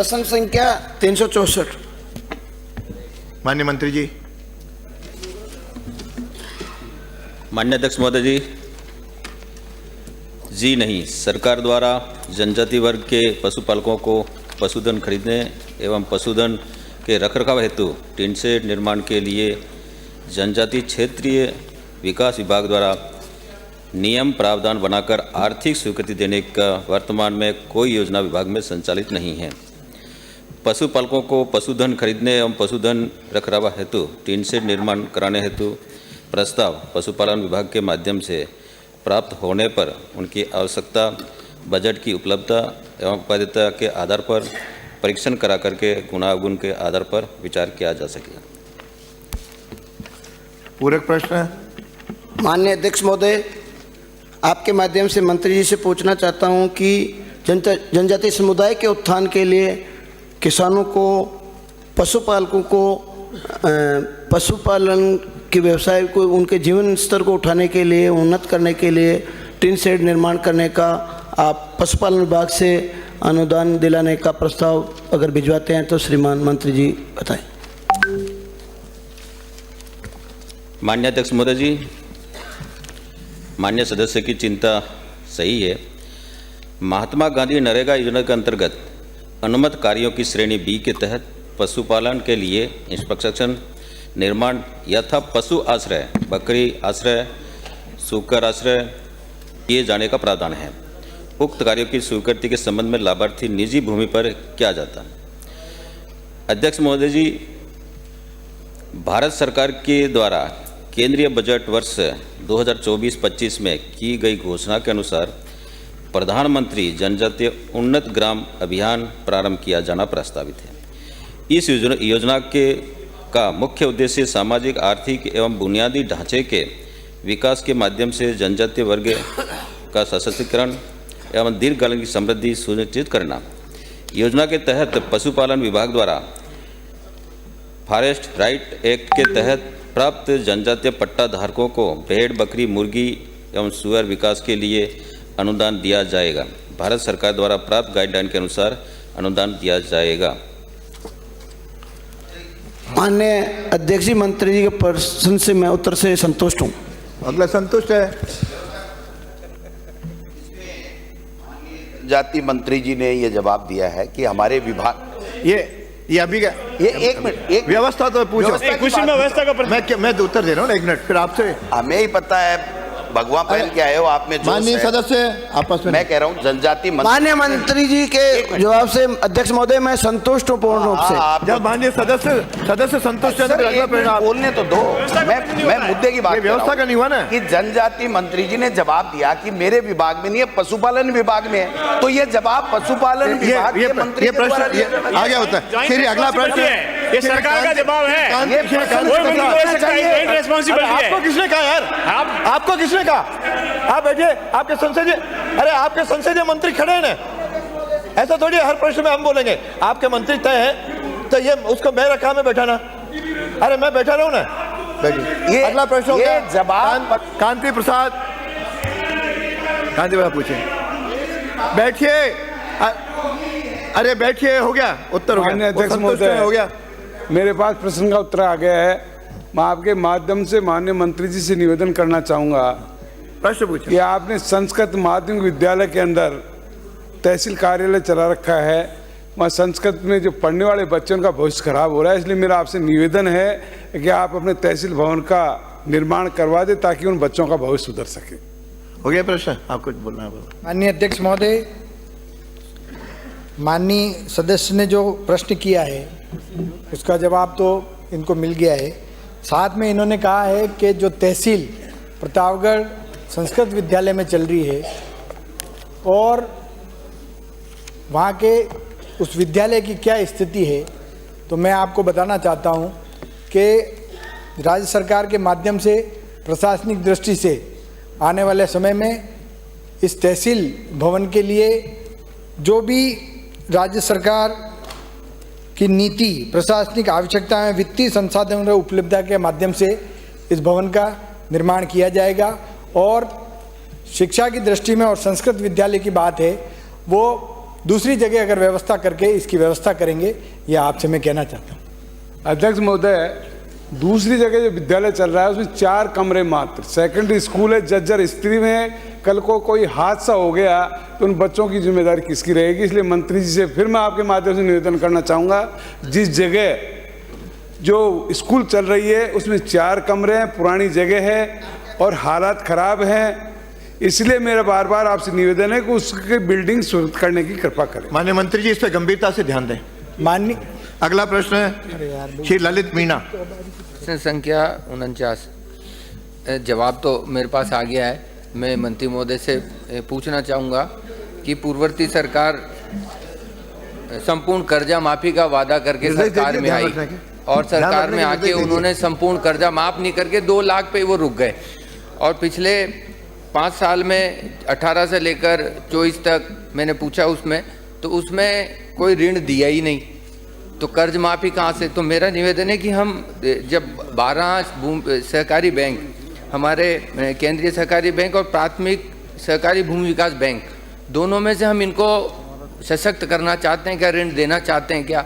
प्रश्न संख्या 364। माननीय मंत्री जी। माननीय अध्यक्ष महोदय जी नहीं, सरकार द्वारा जनजाति वर्ग के पशुपालकों को पशुधन खरीदने एवं पशुधन के रखरखाव हेतु टिन शेड निर्माण के लिए जनजाति क्षेत्रीय विकास विभाग द्वारा नियम प्रावधान बनाकर आर्थिक स्वीकृति देने का वर्तमान में कोई योजना विभाग में संचालित नहीं है। पशुपालकों को पशुधन खरीदने एवं पशुधन रखरखाव हेतु टिन शेड निर्माण कराने हेतु प्रस्ताव पशुपालन विभाग के माध्यम से प्राप्त होने पर उनकी आवश्यकता, बजट की उपलब्धता एवं उत्पादकता के आधार पर परीक्षण करा करके गुणावगुण के आधार पर विचार किया जा सकेगा। पूरक प्रश्न। माननीय अध्यक्ष महोदय, आपके माध्यम से मंत्री जी से पूछना चाहता हूं कि जनजातीय समुदाय के उत्थान के लिए किसानों को, पशुपालकों को पशुपालन के व्यवसाय को, उनके जीवन स्तर को उठाने के लिए, उन्नत करने के लिए टिन शेड निर्माण करने का आप पशुपालन विभाग से अनुदान दिलाने का प्रस्ताव अगर भिजवाते हैं तो श्रीमान मंत्री जी बताएं। माननीय अध्यक्ष महोदय जी, माननीय सदस्य की चिंता सही है। महात्मा गांधी नरेगा योजना के अंतर्गत अनुमत कार्यों की श्रेणी बी के तहत पशुपालन के लिए इंफ्रास्ट्रक्चर निर्माण यथा पशु आश्रय, बकरी आश्रय, सूकर आश्रय किए जाने का प्रावधान है। उक्त कार्यों की स्वीकृति के संबंध में लाभार्थी निजी भूमि पर किया जाता है। अध्यक्ष महोदय जी, भारत सरकार के द्वारा केंद्रीय बजट वर्ष 2024-25 में की गई घोषणा के अनुसार प्रधानमंत्री जनजातीय उन्नत ग्राम अभियान प्रारंभ किया जाना प्रस्तावित है। इस योजना का मुख्य उद्देश्य सामाजिक, आर्थिक एवं बुनियादी ढांचे के विकास के माध्यम से जनजातीय वर्ग का सशक्तिकरण एवं दीर्घकालीन की समृद्धि सुनिश्चित करना। योजना के तहत पशुपालन विभाग द्वारा फॉरेस्ट राइट एक्ट के तहत प्राप्त जनजातीय पट्टा धारकों को भेड़, बकरी, मुर्गी एवं सुअर विकास के लिए अनुदान दिया जाएगा। भारत सरकार द्वारा प्राप्त गाइडलाइन के अनुसार अनुदान दिया जाएगा। माननीय अध्यक्ष जी, मंत्री जी के प्रश्न से मैं उत्तर से संतुष्ट हूँ। अगला संतुष्ट है। जाति मंत्री जी ने ये जवाब दिया है कि हमारे विभाग ये अभी का ये एक मिनट, एक व्यवस्था तो पूछो। क्वेश्चन में व्यवस्था का मैं उत्तर दे रहा हूँ ना, एक मिनट फिर आपसे। हमें ही पता है भगवान पहन के आए हो आप में जो माननीय सदस्य आपस में। मैं कह रहा हूँ जनजाति माननीय मंत्री जी के जवाब से अध्यक्ष महोदय मैं संतुष्ट हूँ पूर्ण रूप से। जब माननीय सदस्य संतुष्ट है तो अगला प्रश्न बोलने तो दो। मैं मुद्दे की बात व्यवस्था का नहीं हुआ ना कि जनजाति मंत्री जी ने जवाब दिया कि मेरे विभाग में नहीं है, पशुपालन विभाग में है। तो ये जवाब पशुपालन विभाग के मंत्री ये प्रश्न आ गया होता है। फिर अगला प्रश्न, ये सरकार का जवाब है। आपको किसने कहा यार? आपको किसने कहा? आप बैठिए, आपके संसदीय, अरे आपके संसदीय मंत्री खड़े हैं ना, ऐसा थोड़ी हर प्रश्न में हम बोलेंगे। आपके मंत्री तय है तो ये उसको मैं रखा में बैठाना। अरे मैं बैठा रहूं ना, बैठिए। अगला प्रश्न होगा जवाब कांति प्रसाद पूछे। बैठिए, अरे बैठिए, हो गया उत्तर हो गया। अध्यक्ष महोदय, हो गया। मेरे पास प्रश्न का उत्तर आ गया है। मैं आपके माध्यम से माननीय मंत्री जी से निवेदन करना चाहूँगा। प्रश्न पूछिए। कि आपने संस्कृत माध्यमिक विद्यालय के अंदर तहसील कार्यालय चला रखा है, वहाँ संस्कृत में जो पढ़ने वाले बच्चों का भविष्य खराब हो रहा है, इसलिए मेरा आपसे निवेदन है कि आप अपने तहसील भवन का निर्माण करवा दें ताकि उन बच्चों का भविष्य सुधर सके। हो गया प्रश्न, आप कुछ बोलना है? माननीय अध्यक्ष महोदय, माननीय सदस्य ने जो प्रश्न किया है उसका जवाब तो इनको मिल गया है। साथ में इन्होंने कहा है कि जो तहसील प्रतापगढ़ संस्कृत विद्यालय में चल रही है और वहाँ के उस विद्यालय की क्या स्थिति है, तो मैं आपको बताना चाहता हूँ कि राज्य सरकार के माध्यम से प्रशासनिक दृष्टि से आने वाले समय में इस तहसील भवन के लिए जो भी राज्य सरकार की नीति, प्रशासनिक आवश्यकताएं, वित्तीय संसाधनों की उपलब्धता के माध्यम से इस भवन का निर्माण किया जाएगा। और शिक्षा की दृष्टि में और संस्कृत विद्यालय की बात है, वो दूसरी जगह अगर व्यवस्था करके इसकी व्यवस्था करेंगे, ये आपसे मैं कहना चाहता हूँ। अध्यक्ष महोदय, दूसरी जगह जो विद्यालय चल रहा है उसमें 4 कमरे मात्र, सेकेंडरी स्कूल है, जज्जर स्त्री में। कल को कोई हादसा हो गया तो उन बच्चों की जिम्मेदारी किसकी रहेगी? इसलिए मंत्री जी से फिर मैं आपके माध्यम से निवेदन करना चाहूँगा, जिस जगह जो स्कूल चल रही है उसमें 4 कमरे हैं, पुरानी जगह है और हालात खराब हैं, इसलिए मेरा बार बार आपसे निवेदन है कि उसकी बिल्डिंग सुरक्षित करने की कृपा करें। माननीय मंत्री जी इस पे गंभीरता से ध्यान दें। माननीय अगला प्रश्न है श्री ललित मीणा। प्रश्न संख्या 49। जवाब तो मेरे पास आ गया है। मैं मंत्री महोदय से पूछना चाहूँगा कि पूर्ववर्ती सरकार संपूर्ण कर्जा माफी का वादा करके सरकार में आई और सरकार में आके उन्होंने संपूर्ण कर्जा माफ नहीं करके 2 लाख पे वो रुक गए, और पिछले 5 साल में 18 से लेकर 24 तक मैंने पूछा उसमें, तो उसमें कोई ऋण दिया ही नहीं, तो कर्ज माफी कहाँ से? तो मेरा निवेदन है कि हम जब 12 सहकारी बैंक, हमारे केंद्रीय सहकारी बैंक और प्राथमिक सहकारी भूमि विकास बैंक, दोनों में से हम इनको सशक्त करना चाहते हैं क्या, ऋण देना चाहते हैं क्या?